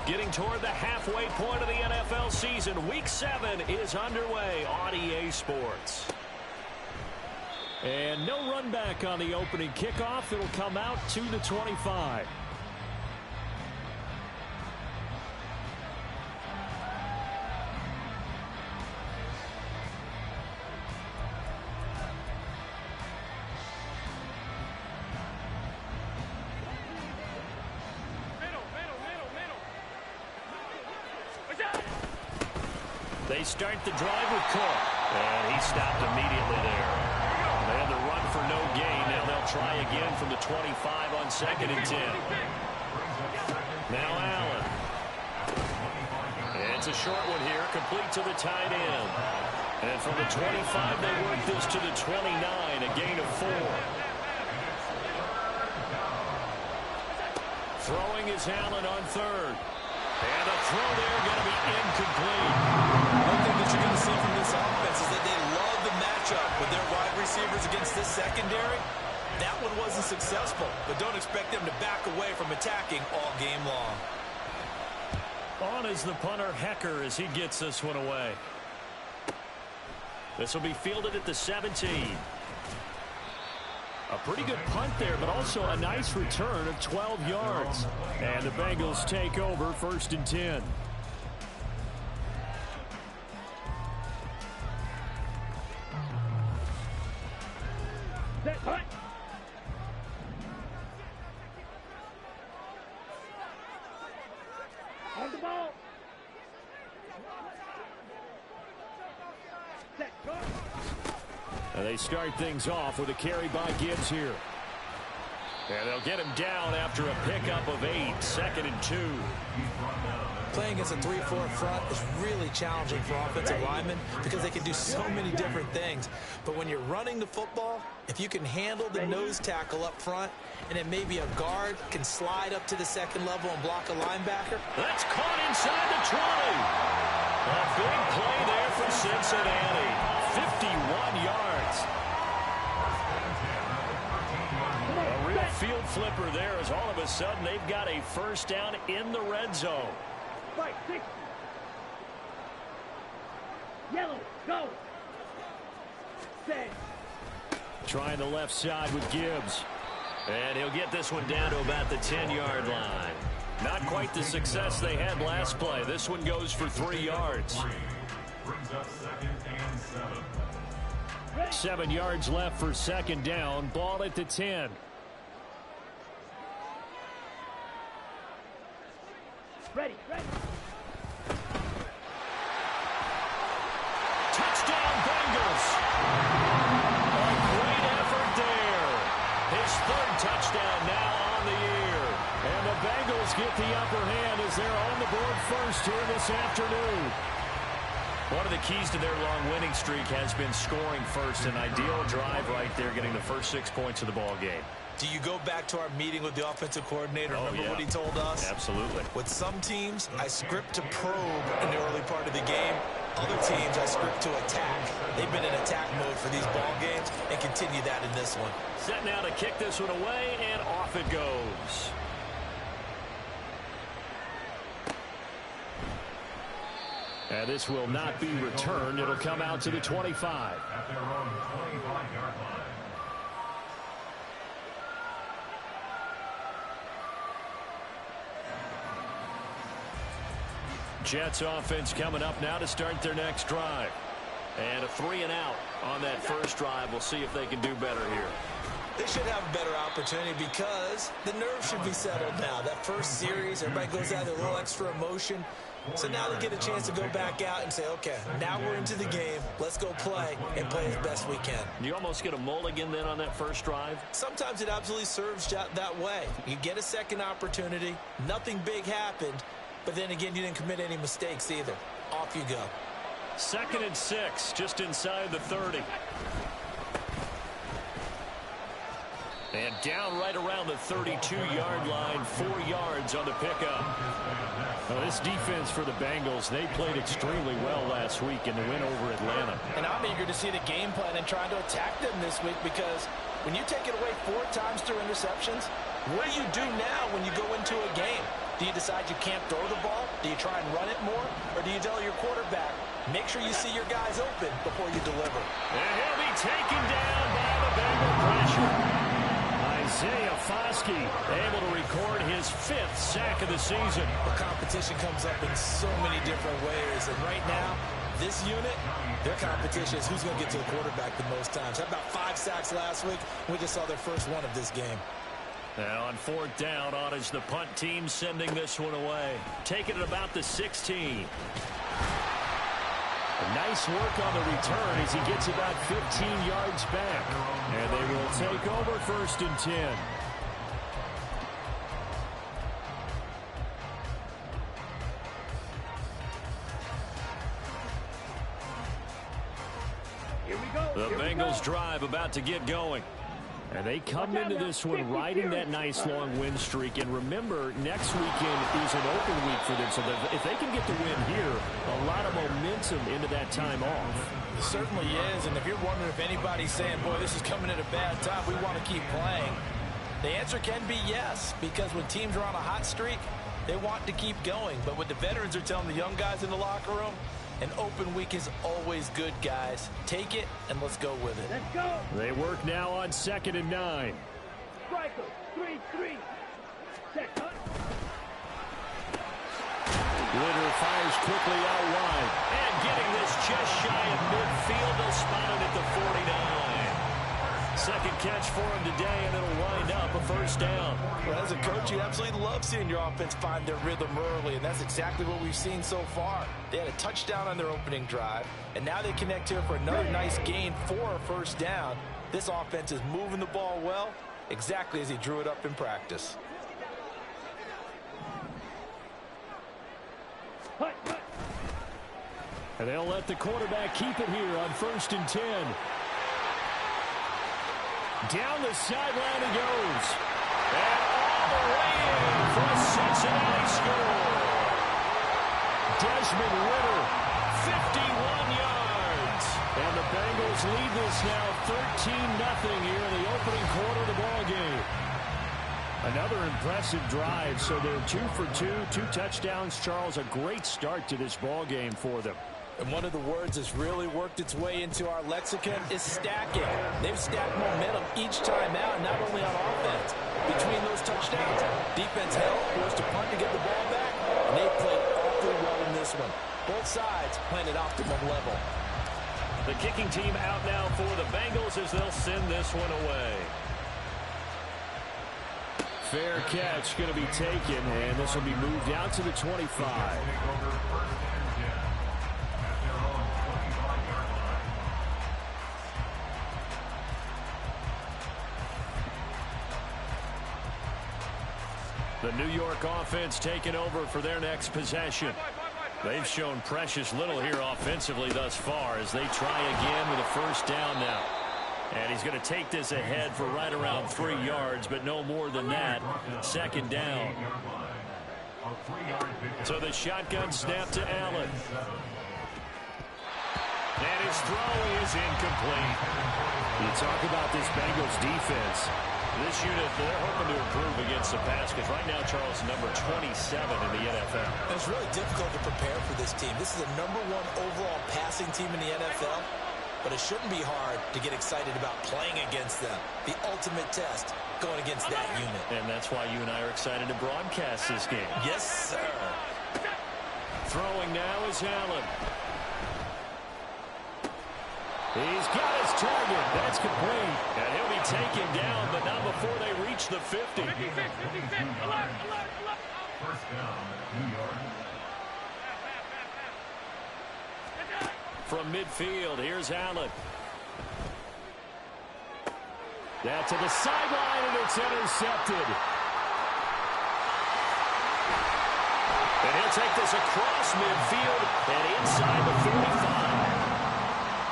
Getting toward the halfway point of the NFL season. Week 7 is underway on EA Sports. And no run back on the opening kickoff. It'll come out to the 25. They start the drive with Cook. And he stopped immediately there. They had the run for no gain. Now they'll try again from the 25 on 2nd and 10. Now Allen. It's a short one here, complete to the tight end. And from the 25, they work this to the 29, a gain of 4. Throwing is Allen on 3rd. And a throw there going to be incomplete. One thing that you're going to see from this offense is that they love the matchup with their wide receivers against this secondary. That one wasn't successful, but don't expect them to back away from attacking all game long. On is the punter, Hecker, as he gets this one away. This will be fielded at the 17. A pretty good punt there, but also a nice return of 12 yards. And the Bengals take over 1st and 10. On the ball. And they start things off with a carry by Gibbs here. And they'll get him down after a pickup of 8, 2nd and 2. Playing against a 3-4 front is really challenging for offensive linemen because they can do so many different things. But when you're running the football, if you can handle the nose tackle up front, and then maybe a guard can slide up to the 2nd level and block a linebacker. That's caught inside the 20. A big play there for Cincinnati. 51 yards. A real field flipper there as all of a sudden they've got a 1st down in the red zone. Right, 60. Yellow, go. Set. Trying the left side with Gibbs. And he'll get this one down to about the 10-yard line. Not quite the success they had last play. This one goes for 3 yards. 7 yards left for 2nd down. Ball at the 10. Ready, ready. Touchdown, Bengals. A great effort there. His 3rd touchdown now on the year. And the Bengals get the upper hand as they're on the board first here this afternoon. One of the keys to their long winning streak has been scoring first. An ideal drive right there, getting the first 6 points of the ball game. Do you go back to our meeting with the offensive coordinator? Remember what he told us? Absolutely. With some teams, I script to probe in the early part of the game. Other teams, I script to attack. They've been in attack mode for these ball games and continue that in this one. Set now to kick this one away, and off it goes. And this will not be returned. It'll come out to the 25. Jets offense coming up now to start their next drive. And a 3-and-out on that first drive. We'll see if they can do better here. They should have a better opportunity because the nerves should be settled now. That first series, everybody goes out with a little extra emotion. So now they get a chance to go back out and say, okay, now we're into the game. Let's go play and play as best we can. You almost get a mulligan then on that first drive? Sometimes it absolutely serves that way. You get a second opportunity. Nothing big happened. But then again, you didn't commit any mistakes either. Off you go. 2nd and 6, just inside the 30. And down right around the 32-yard line, 4 yards on the pickup. Now, this defense for the Bengals, they played extremely well last week in the win over Atlanta. And I'm eager to see the game plan and trying to attack them this week because when you take it away 4 times through interceptions, what do you do now when you go into a game? Do you decide you can't throw the ball? Do you try and run it more? Or do you tell your quarterback, make sure you see your guys open before you deliver? And he'll be taken down by the Bengal pressure. Isaiah Foskey able to record his 5th sack of the season. The competition comes up in so many different ways. And right now, this unit, their competition is who's going to get to the quarterback the most times. Had about 5 sacks last week. We just saw their first one of this game. Now on 4th down, on is the punt team sending this one away. Taking it about the 16. Nice work on the return as he gets about 15 yards back. And they will take over 1st and 10. Here we go. The Bengals drive about to get going. And they come into this one riding that nice long win streak. And remember, next weekend is an open week for them. So if they can get the win here, a lot of momentum into that time off. It certainly is. And if you're wondering if anybody's saying, boy, this is coming at a bad time, we want to keep playing, the answer can be yes. Because when teams are on a hot streak, they want to keep going. But what the veterans are telling the young guys in the locker room, an open week is always good, guys. Take it, and let's go with it. Let's go. They work now on 2nd and 9. Striker, 3-3. Set, cut. Ritter fires quickly out wide. And getting this just shy of midfield. They'll spot it at the 49. 2nd catch for him today, and it'll wind up a 1st down. Well, as a coach, you absolutely love seeing your offense find their rhythm early, and that's exactly what we've seen so far. They had a touchdown on their opening drive, and now they connect here for another nice gain for a 1st down. This offense is moving the ball well, exactly as he drew it up in practice. Hut, hut. And they'll let the quarterback keep it here on 1st and 10. Down the sideline he goes. And all the way in for a Cincinnati score. Desmond Ritter, 51 yards. And the Bengals lead this now 13-0 here in the opening quarter of the ball game. Another impressive drive, so they're 2 for 2, 2 touchdowns. Charles, a great start to this ball game for them. And one of the words that's really worked its way into our lexicon is stacking. They've stacked momentum each time out, not only on offense. Between those touchdowns, defense held, forced to punt to get the ball back, and they played awfully well in this one. Both sides playing at optimum level. The kicking team out now for the Bengals as they'll send this one away. Fair catch going to be taken, and this will be moved out to the 25. The New York offense taking over for their next possession. They've shown precious little here offensively thus far as they try again with a 1st down now. And he's going to take this ahead for right around 3 yards, but no more than that. 2nd down. So the shotgun snap to Allen. And his throw is incomplete. You talk about this Bengals defense. This unit, they're hoping to improve against the pass because right now, Charles, number 27 in the NFL. It's really difficult to prepare for this team. This is the #1 overall passing team in the NFL, but it shouldn't be hard to get excited about playing against them. The ultimate test going against that unit. And that's why you and I are excited to broadcast this game. Yes, sir. Throwing now is Allen. He's got his target. That's complete. And he'll be taken down, but not before they reach the 50. 56, 56. Alert, alert, alert. 1st down, New York. From midfield, here's Allen. That to the sideline, and it's intercepted. And he'll take this across midfield and inside the 45.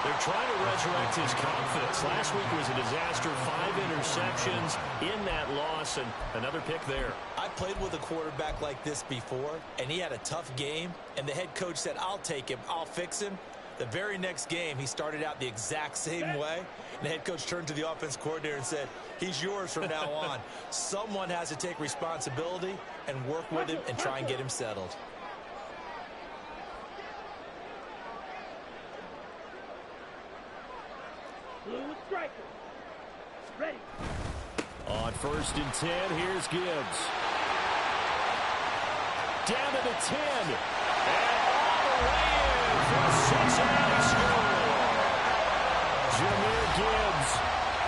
They're trying to resurrect his confidence. Last week was a disaster. 5 interceptions in that loss, and another pick there. I played with a quarterback like this before, and he had a tough game, and the head coach said, I'll take him, I'll fix him. The very next game, he started out the exact same way. And the head coach turned to the offense coordinator and said, he's yours from now on. Someone has to take responsibility and work with him and try and get him settled. Blue striker. Ready. On 1st and 10, here's Gibbs. Down to the 10. And all the way in for a Cincinnati score. Jahmyr Gibbs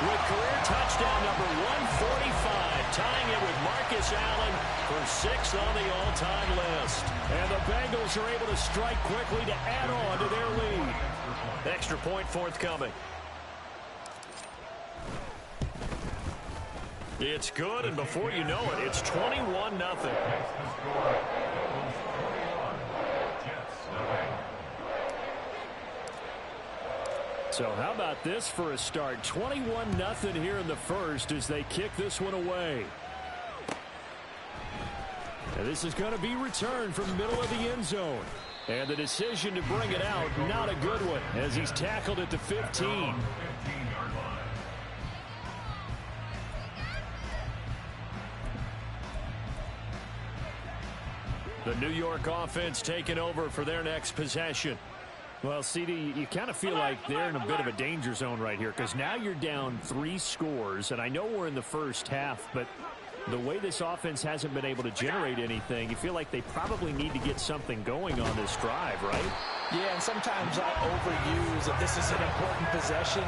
with career touchdown number 145, tying it with Marcus Allen for 6th on the all-time list. And the Bengals are able to strike quickly to add on to their lead. Extra point forthcoming. It's good, and before you know it, it's 21-0. So how about this for a start? 21-0 here in the first as they kick this one away. And this is going to be returned from the middle of the end zone. And the decision to bring it out, not a good one, as he's tackled at the 15. The New York offense taking over for their next possession. Well, CD, you kind of feel like they're in a bit of a danger zone right here because now you're down 3 scores, and I know we're in the first half, but the way this offense hasn't been able to generate anything, you feel like they probably need to get something going on this drive, right? Yeah, and sometimes I overuse that this is an important possession.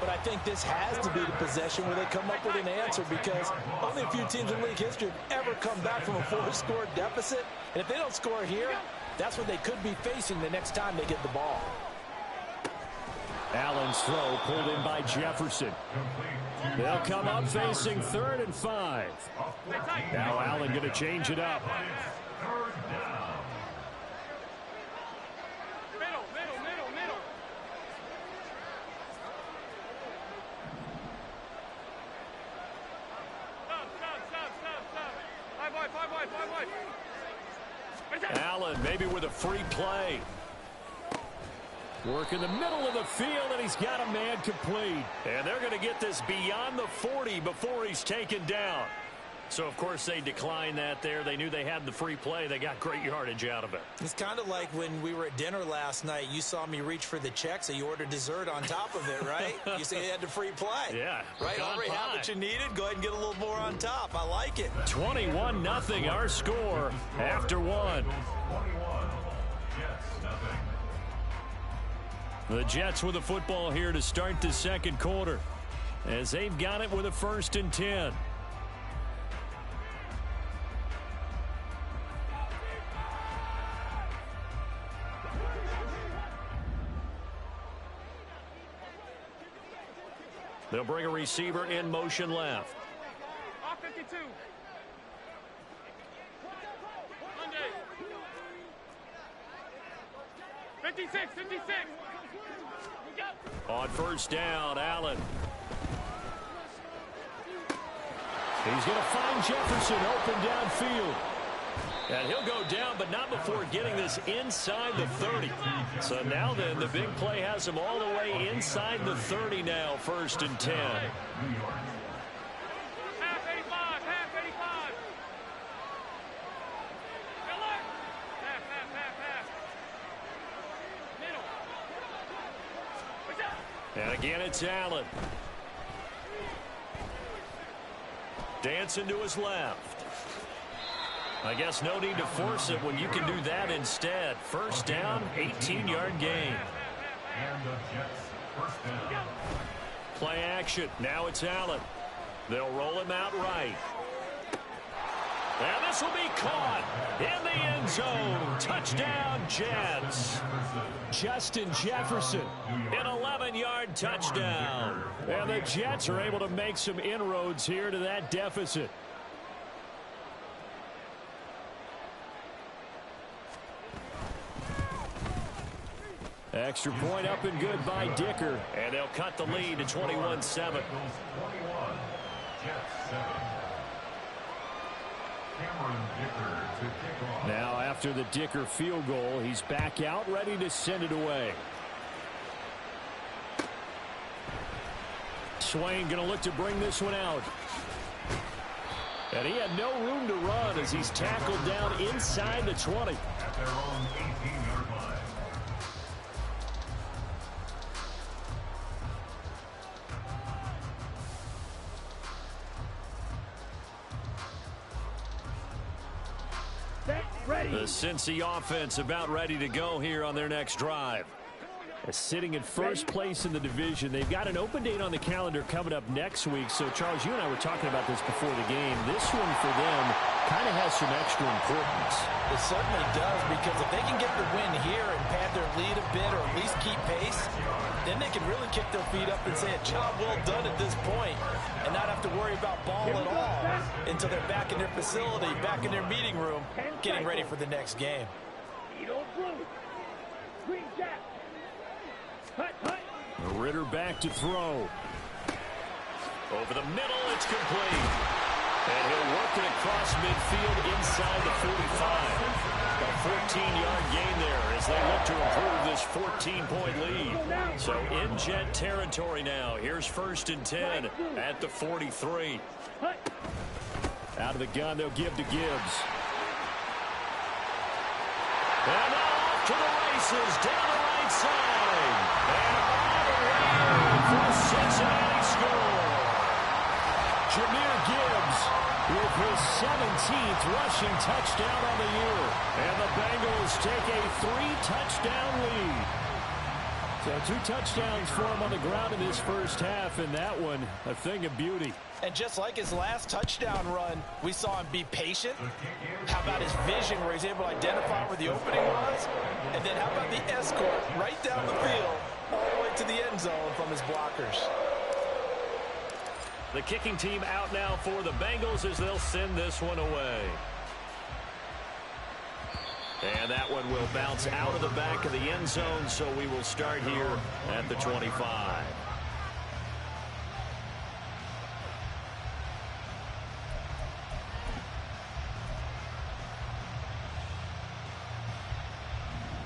But I think this has to be the possession where they come up with an answer because only a few teams in league history have ever come back from a 4-score deficit. And if they don't score here, that's what they could be facing the next time they get the ball. Allen's throw pulled in by Jefferson. They'll come up facing 3rd and 5. Now Allen going to change it up. Allen maybe with a free play. Work in the middle of the field, and he's got a man complete. And they're going to get this beyond the 40 before he's taken down. So, of course, they declined that there. They knew they had the free play. They got great yardage out of it. It's kind of like when we were at dinner last night. You saw me reach for the check, so you ordered dessert on top of it, right? You said you had the free play. Yeah. Right? Already had what you needed. Go ahead and get a little more on top. I like it. 21-0 our score after 1. The Jets with the football here to start the second quarter as they've got it with a 1st and 10. They'll bring a receiver in motion left. Off 52. Monday. 56, 56. On 1st down, Allen. He's going to find Jefferson open downfield. And he'll go down, but not before getting this inside the 30. So now then, the big play has him all the way inside the 30 now, 1st and 10. Half 85, half 85. Half. Middle. And again, it's Allen. Dancing to his left. I guess no need to force it when you can do that instead. 1st down, 18-yard gain. And the Jets, 1st down. Play action. Now it's Allen. They'll roll him out right. And this will be caught in the end zone. Touchdown, Jets. Justin Jefferson, an 11-yard touchdown. And the Jets are able to make some inroads here to that deficit. Extra point up and good by Dicker. And they'll cut the lead to 21-7. Now after the Dicker field goal, he's back out ready to send it away. Swain going to look to bring this one out. And he had no room to run as he's tackled down inside the 20. At their own 18-yard line. The Cincy offense about ready to go here on their next drive. Sitting in first place in the division. They've got an open date on the calendar coming up next week. So, Charles, you and I were talking about this before the game. This one for them kind of has some extra importance. It certainly does, because if they can get the win here and pad their lead a bit or at least keep pace, then they can really kick their feet up and say a job well done at this point and not have to worry about ball at all until they're back in their facility, back in their meeting room, getting ready for the next game. Ritter back to throw. Over the middle, it's complete. And he'll work it across midfield inside the 45. A 14-yard gain there as they look to improve this 14-point lead. So in Jet territory now. Here's 1st and 10 at the 43. Out of the gun, they'll give to Gibbs. And now off to the races down the right side. And all the way for a Cincinnati score. Jahmyr Gibbs with his 17th rushing touchdown on the year. And the Bengals take a 3-touchdown lead. So 2 touchdowns for him on the ground in this first half, and that one a thing of beauty. And just like his last touchdown run, we saw him be patient. How about his vision where he's able to identify where the opening was? And then how about the escort right down the field all the way to the end zone from his blockers? The kicking team out now for the Bengals as they'll send this one away. And that one will bounce out of the back of the end zone, so we will start here at the 25.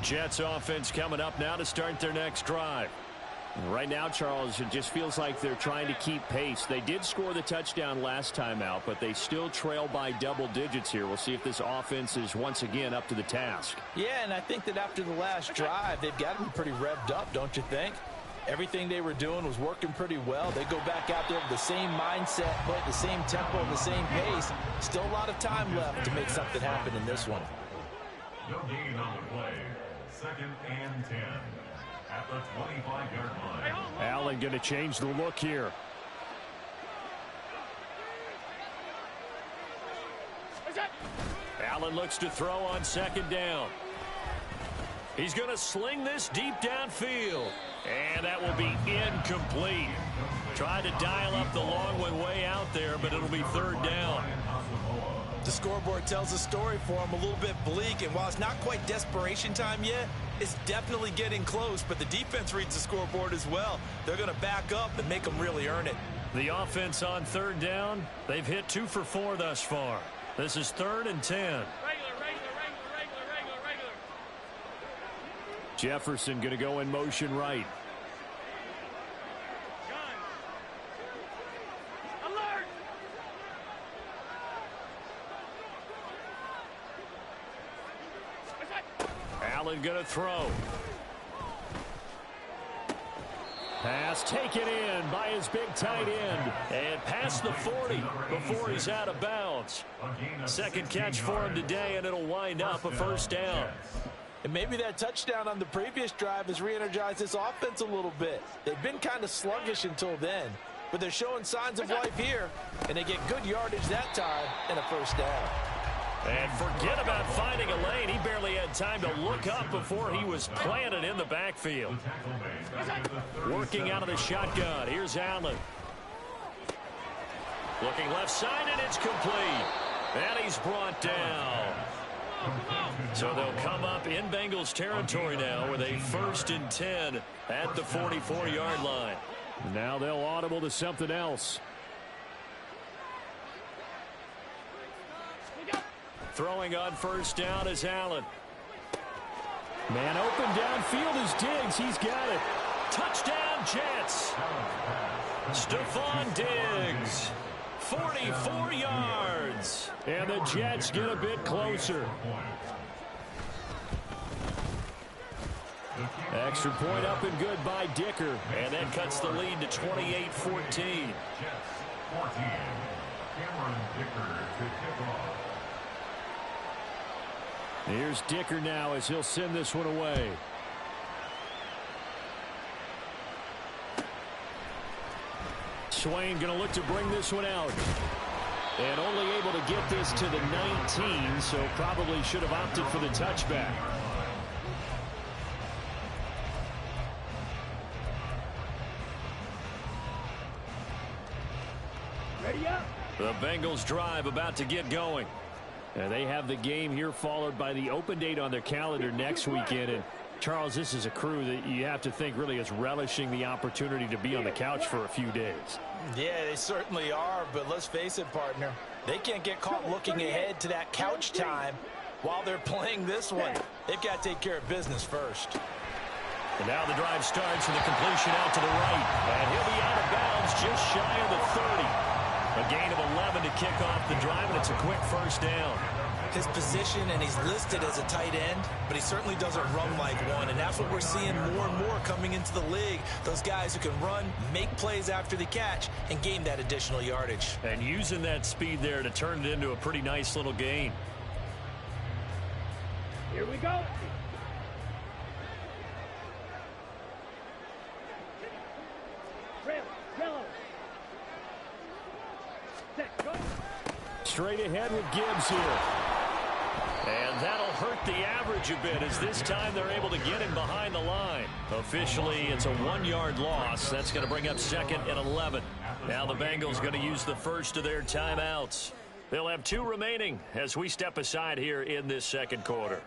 Jets offense coming up now to start their next drive. Right now, Charles, it just feels like they're trying to keep pace. They did score the touchdown last time out, but they still trail by double digits here. We'll see if this offense is once again up to the task. Yeah, and I think that after the last drive, they've got to be pretty revved up, don't you think? Everything they were doing was working pretty well. They go back out there with the same mindset, play at the same tempo, and the same pace. Still a lot of time left to make something happen in this one. No gain on the play. 2nd and 10. At the 25-yard line. Allen going to change the look here. Allen looks to throw on 2nd down. He's going to sling this deep downfield. And that will be incomplete. Tried to dial up the long one way out there, but it'll be 3rd down. The scoreboard tells a story for him, a little bit bleak, and while it's not quite desperation time yet, it's definitely getting close, but the defense reads the scoreboard as well. They're going to back up and make them really earn it. The offense on 3rd down, they've hit 2 for 4 thus far. This is 3rd and 10. Regular. Jefferson going to go in motion right. Alert! Allen going to throw. Pass taken in by his big tight end. And past the 40 before he's out of bounds. 2nd catch for him today, and it'll wind up a 1st down. And maybe that touchdown on the previous drive has re-energized this offense a little bit. They've been kind of sluggish until then, but they're showing signs of life here, and they get good yardage that time and a 1st down. And forget about finding a lane. He barely had time to look up before he was planted in the backfield. Working out of the shotgun. Here's Allen. Looking left side, and it's complete. And he's brought down. So they'll come up in Bengals territory now with a 1st and 10 at the 44-yard line. Now they'll audible to something else. Throwing on first down is Allen. Man open downfield is Diggs. He's got it. Touchdown, Jets. Stephon Diggs. 44 yards. And the Jets get a bit closer. Extra point up and good by Dicker. And that cuts the lead to 28-14. Jets 14. Cameron Dicker to kick off. Here's Dicker now as he'll send this one away. Swain going to look to bring this one out. And only able to get this to the 19, so probably should have opted for the touchback. Ready up. The Bengals drive about to get going. And they have the game here followed by the open date on their calendar next weekend. And Charles, this is a crew that you have to think really is relishing the opportunity to be on the couch for a few days. Yeah, they certainly are, but let's face it, partner. They can't get caught looking ahead to that couch time while they're playing this one. They've got to take care of business first. And now the drive starts with a completion out to the right. And he'll be out of bounds just shy of the 30. A gain of 11 to kick off the drive, and it's a quick first down. His position, and he's listed as a tight end, but he certainly doesn't run like one, and that's what we're seeing more and more coming into the league. Those guys who can run, make plays after the catch, and gain that additional yardage. And using that speed there to turn it into a pretty nice little gain. Here we go. Trailer. Set, go. Straight ahead with Gibbs here. And that'll hurt the average a bit as this time they're able to get him behind the line. Officially, it's a 1-yard loss. That's going to bring up second and 11. Now the Bengals going to use the first of their timeouts. They'll have 2 remaining as we step aside here in this second quarter.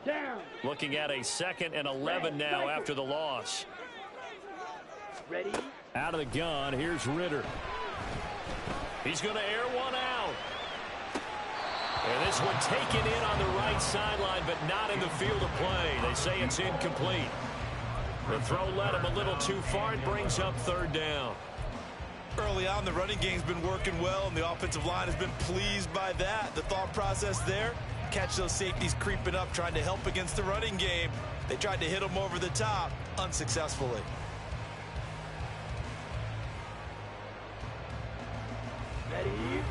Down. Looking at a second and 11 now after the loss. Ready. Out of the gun, here's Ritter. He's going to air one out. And this one taken in on the right sideline, but not in the field of play. They say it's incomplete. The throw led him a little too far. It brings up third down. Early on, the running game's been working well, and the offensive line has been pleased by that. The thought process there, catch those safeties creeping up, trying to help against the running game. They tried to hit them over the top, unsuccessfully.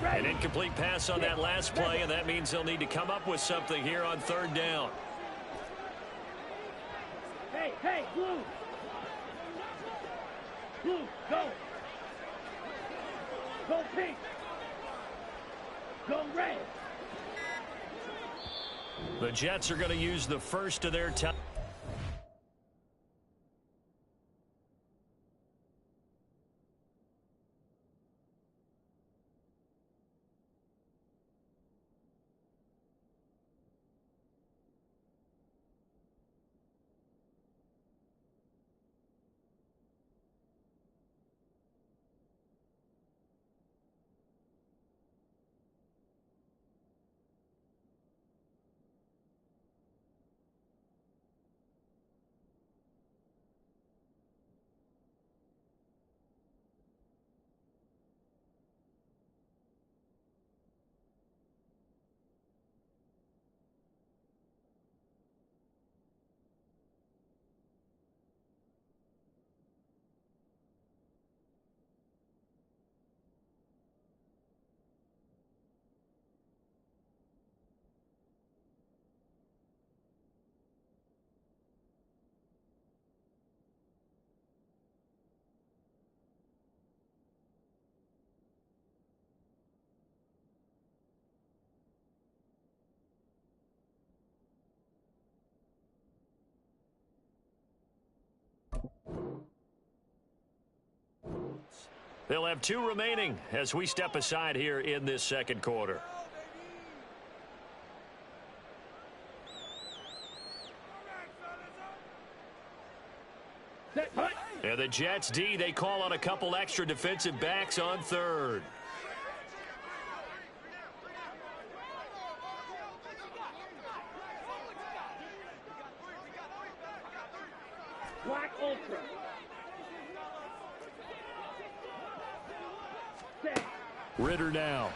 An incomplete pass on that last play, and that means they'll need to come up with something here on third down. Hey, blue. Blue, go. Go pink. Go red. The Jets are going to use the first of their time. They'll have 2 remaining as we step aside here in this second quarter. And the Jets D, they call on a couple extra defensive backs on third. Black Ultra. Ritter now.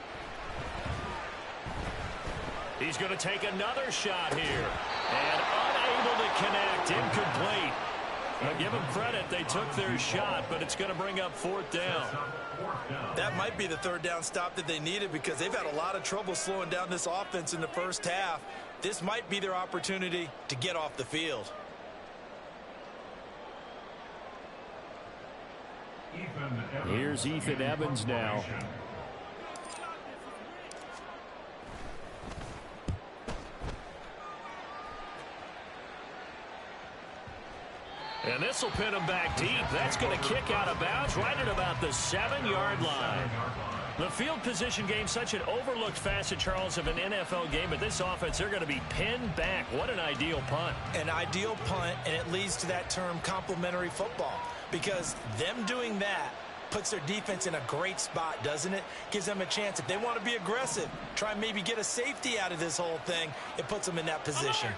He's going to take another shot here. And unable to connect. Incomplete. Now give them credit. They took their shot, but it's going to bring up fourth down. That might be the third down stop that they needed because they've had a lot of trouble slowing down this offense in the first half. This might be their opportunity to get off the field. Here's Ethan Evans now. And this will pin him back deep. That's going to kick out of bounds right at about the 7-yard line. The field position game, such an overlooked facet, Charles, of an NFL game. But this offense, they're going to be pinned back. What an ideal punt. An ideal punt, and it leads to that term complementary football. Because them doing that puts their defense in a great spot, doesn't it? Gives them a chance. If they want to be aggressive, try and maybe get a safety out of this whole thing, it puts them in that position.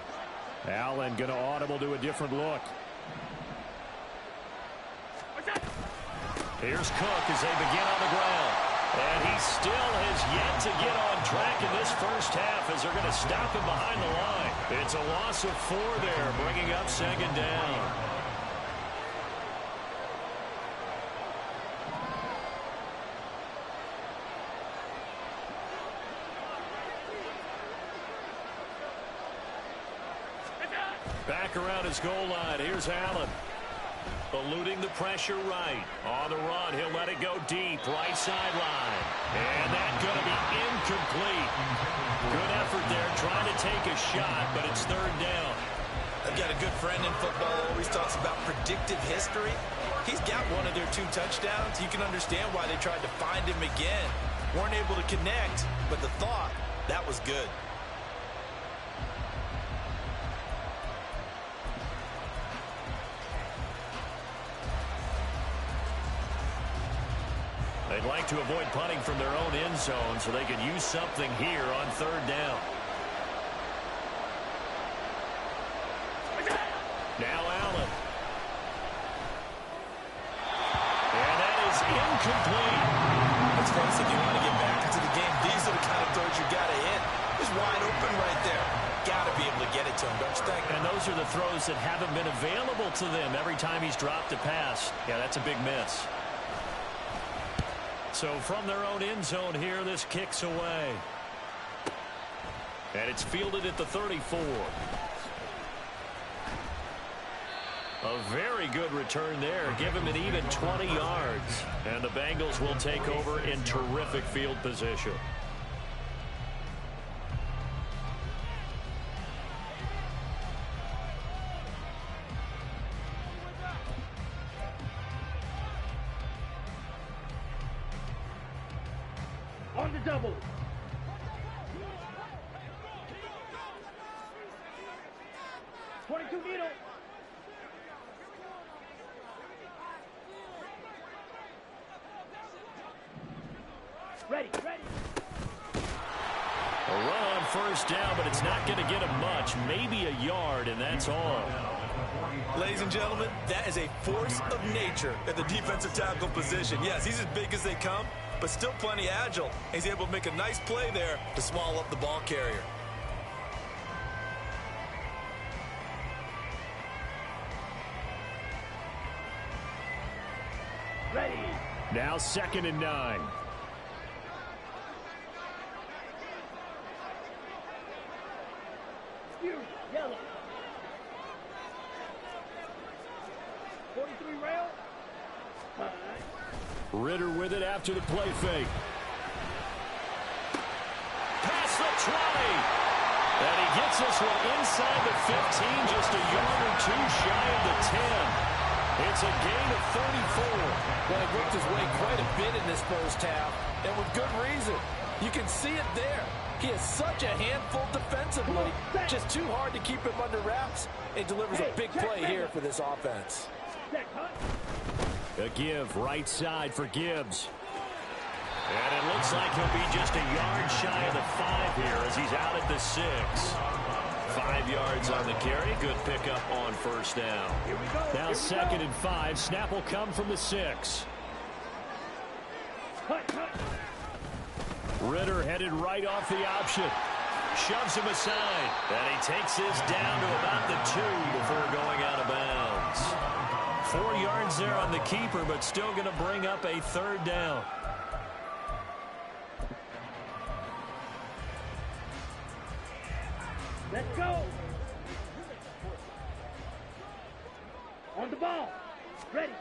Allen going to audible to a different look. Here's Cook as they begin on the ground. And he still has yet to get on track in this first half as they're going to stop him behind the line. It's a loss of 4 there, bringing up second down. Back around his goal line. Here's Allen. Eluding the pressure right. On the run, he'll let it go deep. Right sideline. And that's going to be incomplete. Good effort there, trying to take a shot, but it's third down. I've got a good friend in football who always talks about predictive history. He's got one of their 2 touchdowns. You can understand why they tried to find him again. Weren't able to connect, but the thought, that was good. They'd like to avoid punting from their own end zone so they can use something here on third down. Now Allen. And that is incomplete. Let's face it, if you want to get back into the game, these are the kind of throws you got to hit. He's wide open right there. Got to be able to get it to him, don't you think? And those are the throws that haven't been available to them every time he's dropped a pass. Yeah, that's a big miss. So from their own end zone here, this kicks away. And it's fielded at the 34. A very good return there. Give him an even 20 yards. And the Bengals will take over in terrific field position. On the double. .22 needle. Ready. A run on first down, but it's not going to get him much. Maybe a yard, and that's all. Ladies and gentlemen, that is a force of nature at the defensive tackle position. Yes, he's as big as they come, but still plenty agile. He's able to make a nice play there to swallow up the ball carrier. Ready. Now 2nd and 9. Yellow. 43 rail. Ritter with it after the play fake. Past the 20. And he gets this one inside the 15, just a yard or 2 shy of the 10. It's a gain of 34. Well, he worked his way quite a bit in this first half, and with good reason. You can see it there. He is such a handful defensively. Just too hard to keep him under wraps. It delivers a big play here for this offense. Set, cut. A give right side for Gibbs. And it looks like he'll be just a yard shy of the 5 here as he's out at the 6. 5 yards on the carry. Good pickup on first down. Now 2nd and 5. Snap will come from the 6. Ritter headed right off the option. Shoves him aside. And he takes this down to about the 2 before going out of bounds. 4 yards there on the keeper, but still going to bring up a 3rd down. Let's go. On the ball. Ready.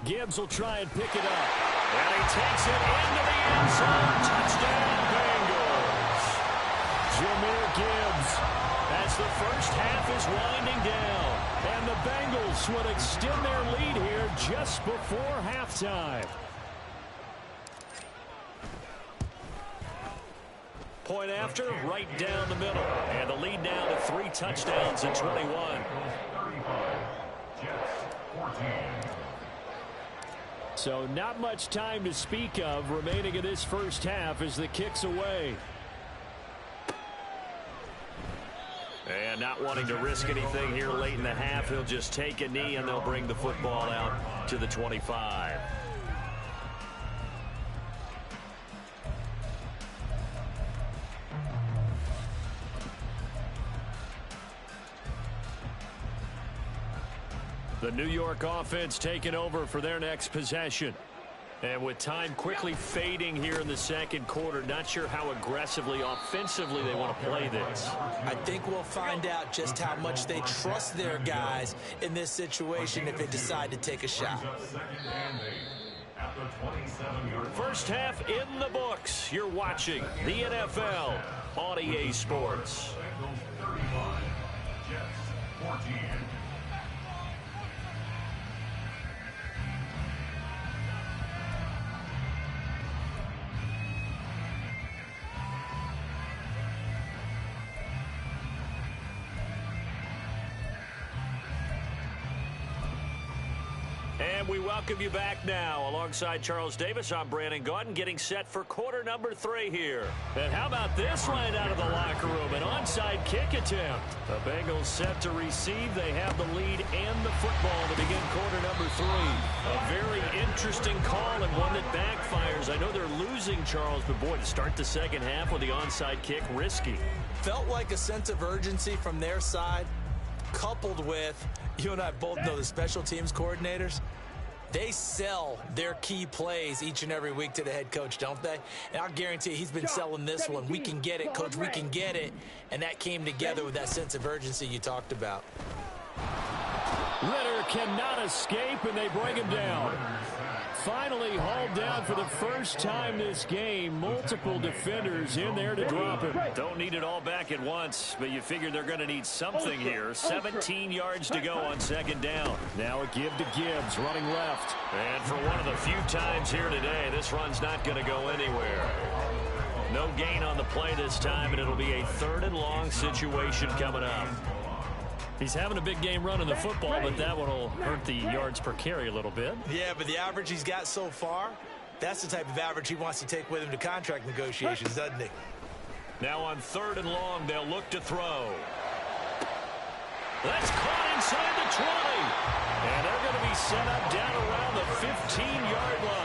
Gibbs will try and pick it up. And he takes it into the end zone. Touchdown, Bengals. Jahmyr Gibbs, as the first half is winding down. And the Bengals would extend their lead here just before halftime. Point after, right down the middle. And the lead now to 3 touchdowns at 21. So not much time to speak of remaining in this first half as the kick's away. And not wanting to risk anything here late in the half, he'll just take a knee and they'll bring the football out to the 25. The New York offense taking over for their next possession. And with time quickly fading here in the second quarter, not sure how aggressively, offensively they want to play this. I think we'll find out just how much they trust their guys in this situation if they decide to take a shot. First half in the books. You're watching the NFL on EA Sports. And we welcome you back now. Alongside Charles Davis, I'm Brandon Gaudin, getting set for quarter number 3 here. And how about this right out of the locker room? An onside kick attempt. The Bengals set to receive. They have the lead and the football to begin quarter number 3. A very interesting call and one that backfires. I know they're losing, Charles, but boy, to start the second half with the onside kick, risky. Felt like a sense of urgency from their side, coupled with, you and I both know the special teams coordinators, they sell their key plays each and every week to the head coach, don't they? And I'll guarantee you he's been selling this one. We can get it, coach, we can get it. And that came together with that sense of urgency you talked about. Ritter cannot escape, and they bring him down. Finally hauled down for the first time this game. Multiple defenders in there to drop him. Don't need it all back at once, but you figure they're going to need something here. 17 yards to go on second down. Now a give to Gibbs, running left. And for one of the few times here today, this run's not going to go anywhere. No gain on the play this time, and it'll be a 3rd and long situation coming up. He's having a big game running the football, but that one will hurt the yards per carry a little bit. Yeah, but the average he's got so far, that's the type of average he wants to take with him to contract negotiations, doesn't he? Now on 3rd and long, they'll look to throw. That's caught inside the 20. And they're going to be set up down around the 15-yard line.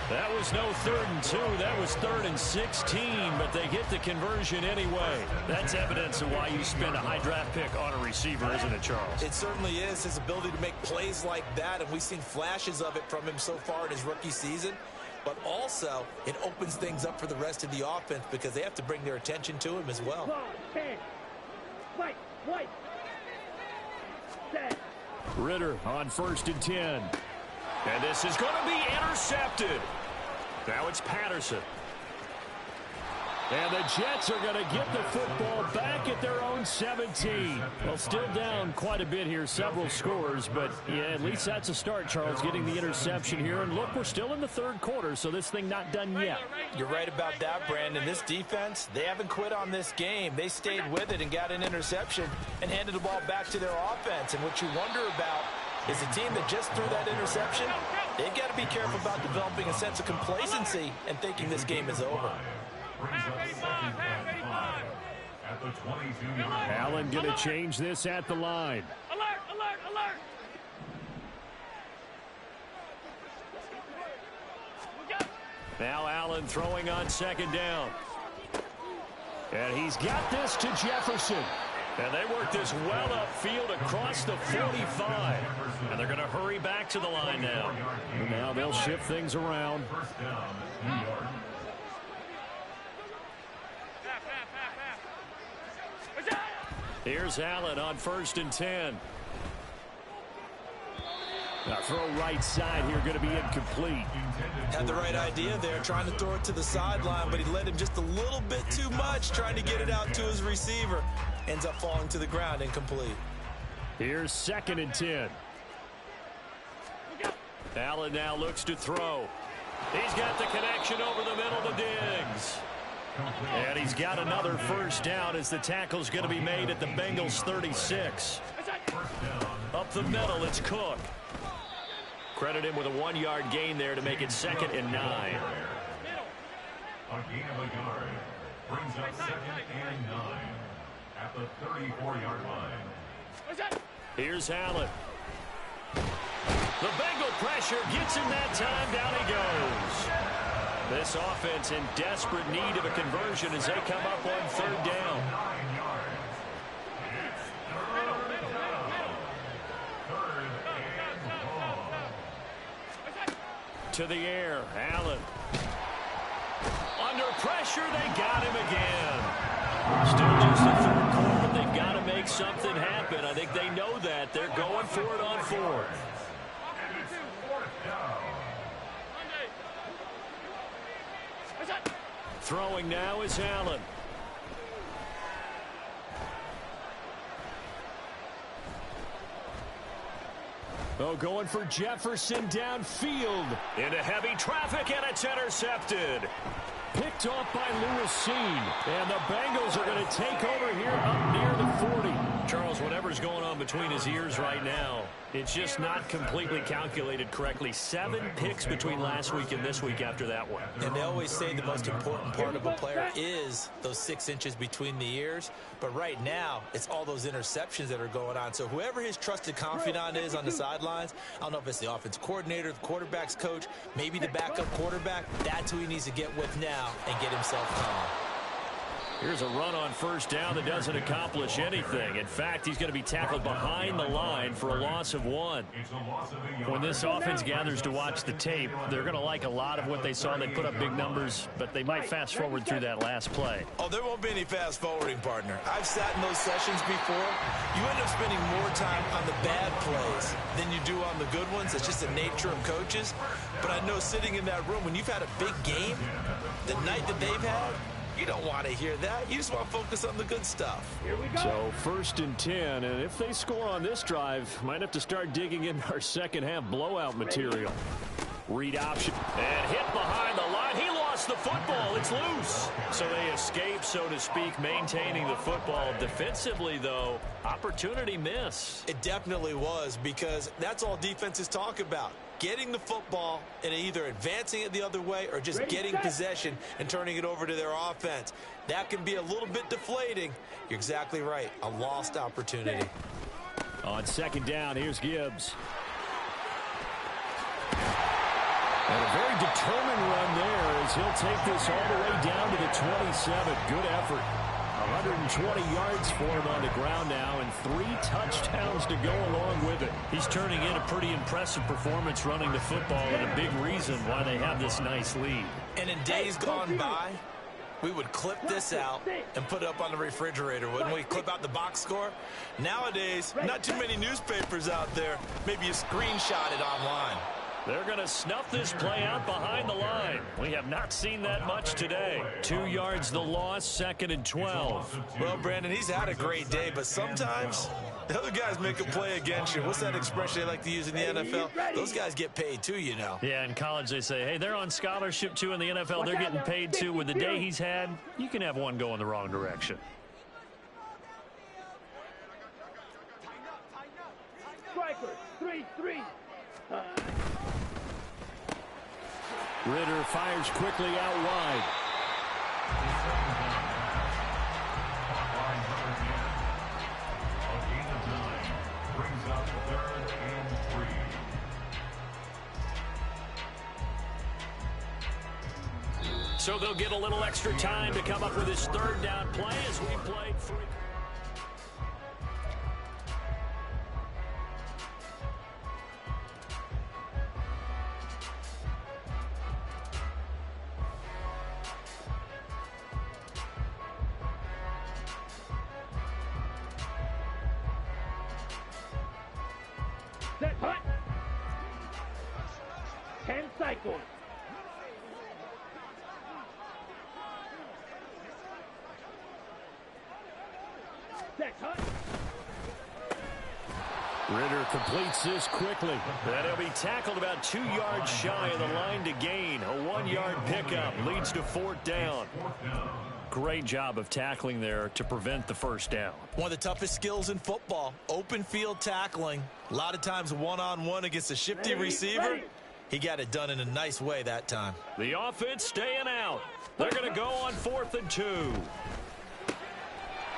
That was no 3rd and 2. That was 3rd and 16, but they get the conversion anyway. That's evidence of why you spend a high draft pick on a receiver, isn't it, Charles? It certainly is. His ability to make plays like that, and we've seen flashes of it from him so far in his rookie season. But also, it opens things up for the rest of the offense because they have to bring their attention to him as well. Ritter on 1st and 10. And this is going to be intercepted. Now it's Patterson. And the Jets are going to get the football back at their own 17. Well, still down quite a bit here, several scores, but yeah, at least that's a start, Charles, getting the interception here. And look, we're still in the 3rd quarter, so this thing not done yet. You're right about that, Brandon. This defense, they haven't quit on this game. They stayed with it and got an interception and handed the ball back to their offense. And what you wonder about is a team that just threw that interception. They've got to be careful about developing a sense of complacency and thinking this game is over. At the 22-yard line. Allen going to change this at the line. Alert, alert, alert. Now Allen throwing on second down. And he's got this to Jefferson. And they work this well upfield across the 45. And they're going to hurry back to the line now. And now they'll shift things around. First down, New York. Here's Allen on 1st and 10. Now throw right side here, going to be incomplete. Had the right idea there, trying to throw it to the sideline, but he led him just a little bit too much, trying to get it out to his receiver. Ends up falling to the ground, incomplete. Here's 2nd and 10. Allen now looks to throw. He's got the connection over the middle to Diggs. And he's got another first down as the tackle's going to be made at the Bengals 36. Up the middle, it's Cook. Credit him with a 1-yard gain there to make it 2nd and 9. A gain of a yard brings up 2nd and 9 at the 34-yard line. Here's Allen. The Bengal pressure gets him that time. Down he goes. This offense in desperate need of a conversion as they come up on 3rd down. 9 yards. It's third down. 3rd and long. To the air, Allen. Under pressure, they got him again. Still just the 3rd quarter, but they've got to make something happen. I think they know that. They're going for it on 4th. And it's 4th down. Throwing now is Allen. Oh, going for Jefferson downfield. Into heavy traffic, and it's intercepted. Picked off by Lewis Seen. And the Bengals are going to take over here up near the 40. Charles, whatever's going on between his ears right now, it's just not completely calculated correctly. 7 picks between last week and this week after that one. And they always say the most important part of a player is those 6 inches between the ears. But right now, it's all those interceptions that are going on. So whoever his trusted confidant is on the sidelines, I don't know if it's the offense coordinator, the quarterback's coach, maybe the backup quarterback, that's who he needs to get with now and get himself calm. Here's a run on 1st down that doesn't accomplish anything. In fact, he's going to be tackled behind the line for a loss of 1. When this offense gathers to watch the tape, they're going to like a lot of what they saw. They put up big numbers, but they might fast forward through that last play. Oh, there won't be any fast forwarding, partner. I've sat in those sessions before. You end up spending more time on the bad plays than you do on the good ones. It's just the nature of coaches. But I know sitting in that room, when you've had a big game, the night that they've had, you don't want to hear that. You just want to focus on the good stuff. Here we go. So 1st and 10, and if they score on this drive, might have to start digging in our second half blowout material. Read option, and hit behind the line. He lost the football. It's loose. So they escape, so to speak, maintaining the football. Defensively, though, opportunity miss. It definitely was, because that's all defenses talk about. Getting the football and either advancing it the other way or just getting possession and turning it over to their offense. That can be a little bit deflating. You're exactly right. A lost opportunity. On 2nd down, here's Gibbs. And a very determined run there as he'll take this all the way down to the 27. Good effort. 120 yards for him on the ground now and 3 touchdowns to go along with it. He's turning in a pretty impressive performance running the football and a big reason why they have this nice lead. And in days gone by, we would clip this out and put it up on the refrigerator, wouldn't we? Clip out the box score. Nowadays, not too many newspapers out there. Maybe you screenshot it online. They're going to snuff this play out behind the line. We have not seen that much today. 2 yards the loss, 2nd and 12. Well, Brandon, he's had a great day, but sometimes the other guys make a play against you. What's that expression they like to use in the NFL? Those guys get paid too, you know. Yeah, in college they say, hey, they're on scholarship too. In the NFL, they're getting paid too. With the day he's had, you can have one go in the wrong direction. Strikers, 3-3. Ritter fires quickly out wide. So they'll get a little extra time to come up with his third down play as we played free. Set, hut. 10 cycles. Set, hut. Ritter completes this quickly. And he'll be tackled about 2 yards shy of the line to gain. A 1-yard pickup leads to 4th down. Great job of tackling there to prevent the first down. One of the toughest skills in football, open field tackling. A lot of times one-on-one against a shifty receiver. He got it done in a nice way that time. The offense staying out. They're going to go on 4th and 2.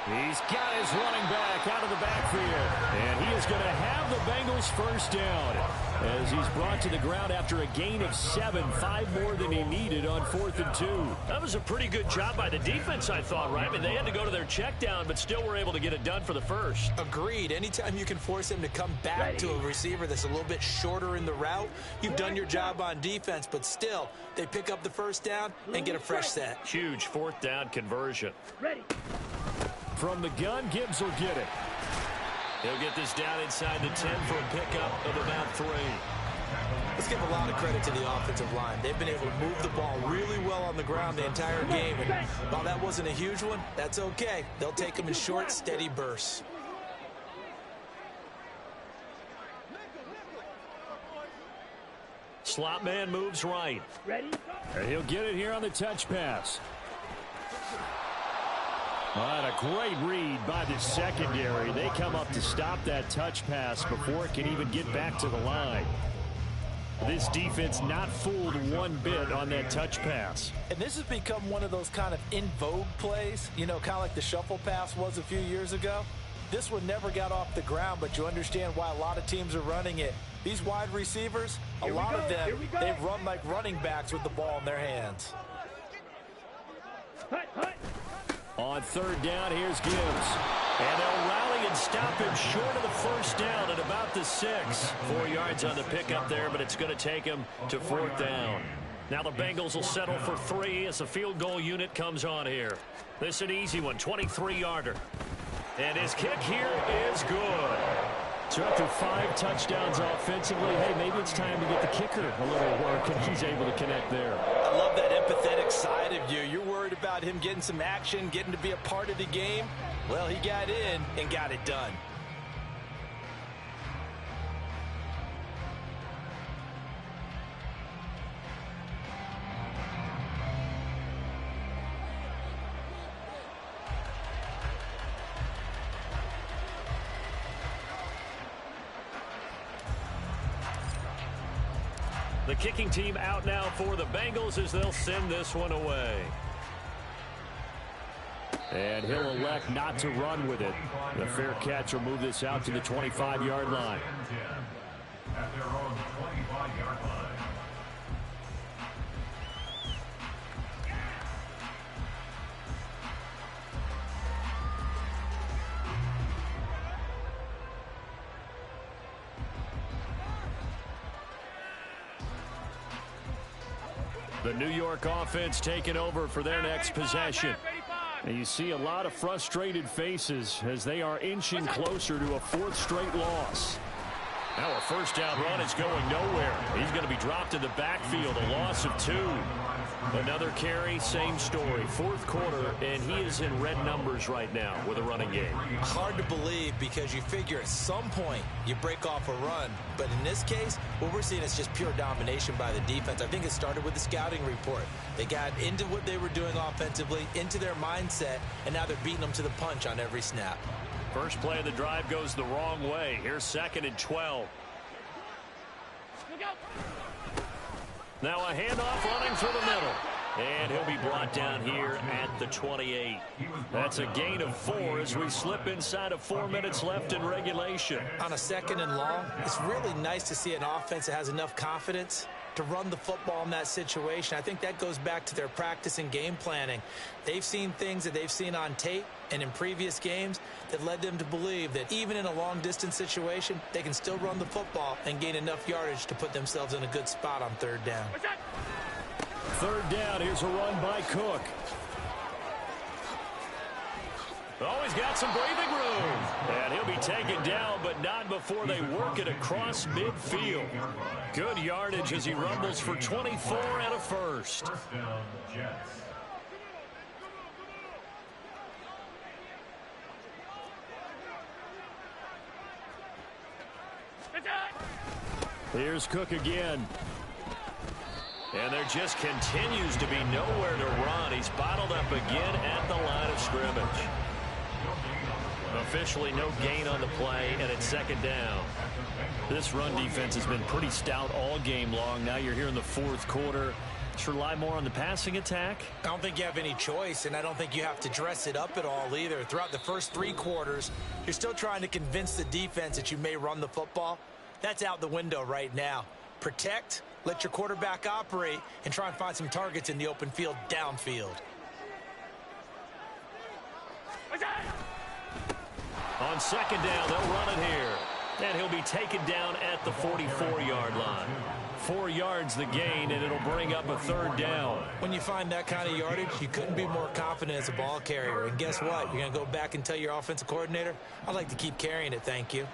He's got his running back out of the backfield. And he is going to have the Bengals first down as he's brought to the ground after a gain of 7, 5 more than he needed on 4th and 2. That was a pretty good job by the defense, I thought, right? I mean, they had to go to their check down, but still were able to get it done for the first. Agreed. Anytime you can force him to come back to a receiver that's a little bit shorter in the route, you've done your job on defense, but still, they pick up the first down and get a fresh set. Huge 4th down conversion. Ready. From the gun, Gibbs will get it. He'll get this down inside the 10 for a pickup of about 3. Let's give a lot of credit to the offensive line. They've been able to move the ball really well on the ground the entire game. And while that wasn't a huge one, that's okay. They'll take them in short, steady bursts. Slot man moves right. Ready. And he'll get it here on the touch pass. And a great read by the secondary. They come up to stop that touch pass before it can even get back to the line. This defense not fooled one bit on that touch pass. And this has become one of those kind of in vogue plays, you know, kind of like the shuffle pass was a few years ago. This one never got off the ground, but you understand why a lot of teams are running it. These wide receivers, a lot of them, they run like running backs with the ball in their hands. Hut, hut. On 3rd down, here's Gibbs. And they'll rally and stop him short of the first down at about the 6. 4 yards on the pickup there, but it's going to take him to 4th down. Now the Bengals will settle for 3 as the field goal unit comes on here. This is an easy one, 23-yarder. And his kick here is good. So after 5 touchdowns offensively, hey, maybe it's time to get the kicker a little work, and he's able to connect there. I love that empathetic side of you. You're worried about him getting some action, getting to be a part of the game. Well, he got in and got it done. The kicking team out now for the Bengals as they'll send this one away. And he'll elect not to run with it. The fair catch will move this out to the 25-yard line. At their own 25-yard line. The New York offense taking over for their next possession. And you see a lot of frustrated faces as they are inching closer to a 4th straight loss. Now a first down run is going nowhere. He's going to be dropped in the backfield, a loss of 2. Another carry, same story. 4th quarter, and he is in red numbers right now with a running game. Hard to believe because you figure at some point you break off a run. But in this case, what we're seeing is just pure domination by the defense. I think it started with the scouting report. They got into what they were doing offensively, into their mindset, and now they're beating them to the punch on every snap. First play of the drive goes the wrong way. Here's 2nd and 12. Now a handoff running through the middle. And he'll be brought down here at the 28. That's a gain of 4 as we slip inside of 4 minutes left in regulation. On a 2nd and long, it's really nice to see an offense that has enough confidence to run the football in that situation. I think that goes back to their practice and game planning. They've seen things that they've seen on tape and in previous games that led them to believe that even in a long-distance situation, they can still run the football and gain enough yardage to put themselves in a good spot on 3rd down. 3rd down, here's a run by Cook. Oh, he's got some breathing room. And he'll be taken down, but not before they work it across midfield. Good yardage as he rumbles for 24 and a first. First down, Jets. Here's Cook again. And there just continues to be nowhere to run. He's bottled up again at the line of scrimmage. Officially no gain on the play, and it's 2nd down. This run defense has been pretty stout all game long. Now you're here in the 4th quarter. Should rely more on the passing attack? I don't think you have any choice, and I don't think you have to dress it up at all either. Throughout the first 3 quarters, you're still trying to convince the defense that you may run the football. That's out the window right now. Protect, let your quarterback operate, and try and find some targets in the open field downfield. On 2nd down, they'll run it here. And he'll be taken down at the 44-yard line. 4 yards the gain, and it'll bring up a 3rd down. When you find that kind of yardage, you couldn't be more confident as a ball carrier. And guess what? You're going to go back and tell your offensive coordinator, I'd like to keep carrying it, thank you.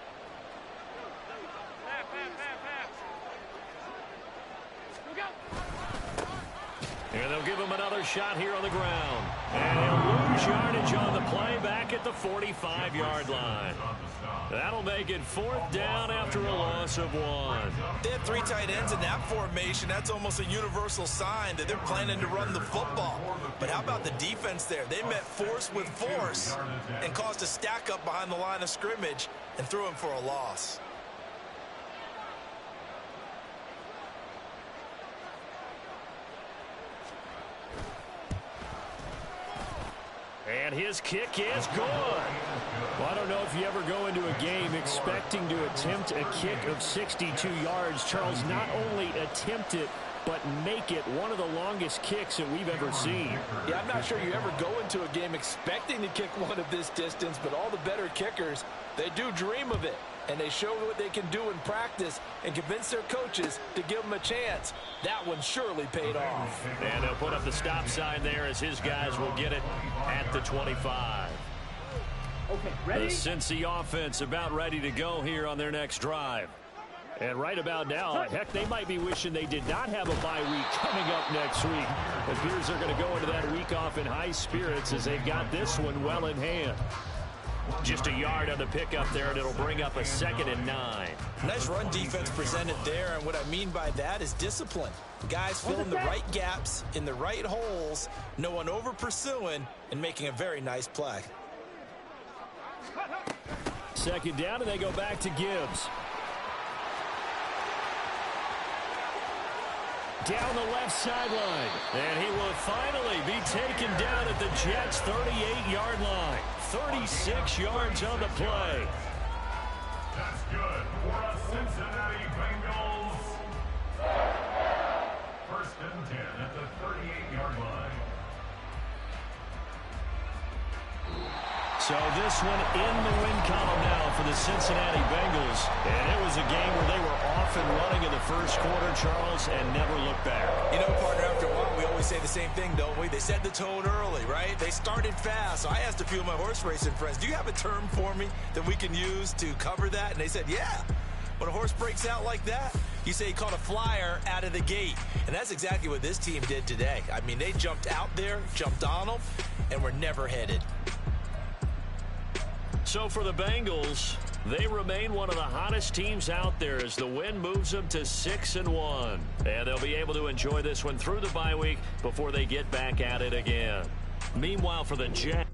And they'll give him another shot here on the ground. And he'll lose yardage on the play back at the 45-yard line. That'll make it 4th down after a loss of 1. They have 3 tight ends in that formation. That's almost a universal sign that they're planning to run the football. But how about the defense there? They met force with force and caused a stack up behind the line of scrimmage and threw him for a loss. And his kick is good. Well, I don't know if you ever go into a game expecting to attempt a kick of 62 yards. Charles, not only attempt it, but make it one of the longest kicks that we've ever seen. Yeah, I'm not sure you ever go into a game expecting to kick one of this distance, but all the better kickers, they do dream of it. And they show what they can do in practice and convince their coaches to give them a chance. That one surely paid off. And they'll put up the stop sign there as his guys will get it at the 25. Okay, ready? The Cincy offense about ready to go here on their next drive. And right about now, heck, they might be wishing they did not have a bye week coming up next week. It appears they're going to go into that week off in high spirits as they've got this one well in hand. Just a yard on the pickup there, and it'll bring up a 2nd and 9. Nice run defense presented there, and what I mean by that is discipline. Guys filling the right gaps in the right holes, no one over pursuing, and making a very nice play. 2nd down, and they go back to Gibbs. Down the left sideline. And he will finally be taken down at the Jets' 38-yard line. 36 yards on the play. That's good for a Cincinnati Bengals. 1st and 10 at the 38-yard line. So this one in the win column now for the Cincinnati Bengals. And it was a game where they were off and running in the 1st quarter, Charles, and never looked back. You know, partner, after a while, we always say the same thing, don't we? They set the tone early, right? They started fast. So I asked a few of my horse racing friends, do you have a term for me that we can use to cover that? And they said, yeah. When a horse breaks out like that, you say he caught a flyer out of the gate. And that's exactly what this team did today. I mean, they jumped out there, jumped on them, and were never headed. So for the Bengals, they remain one of the hottest teams out there as the win moves them to 6-1. And they'll be able to enjoy this one through the bye week before they get back at it again. Meanwhile, for the Jets.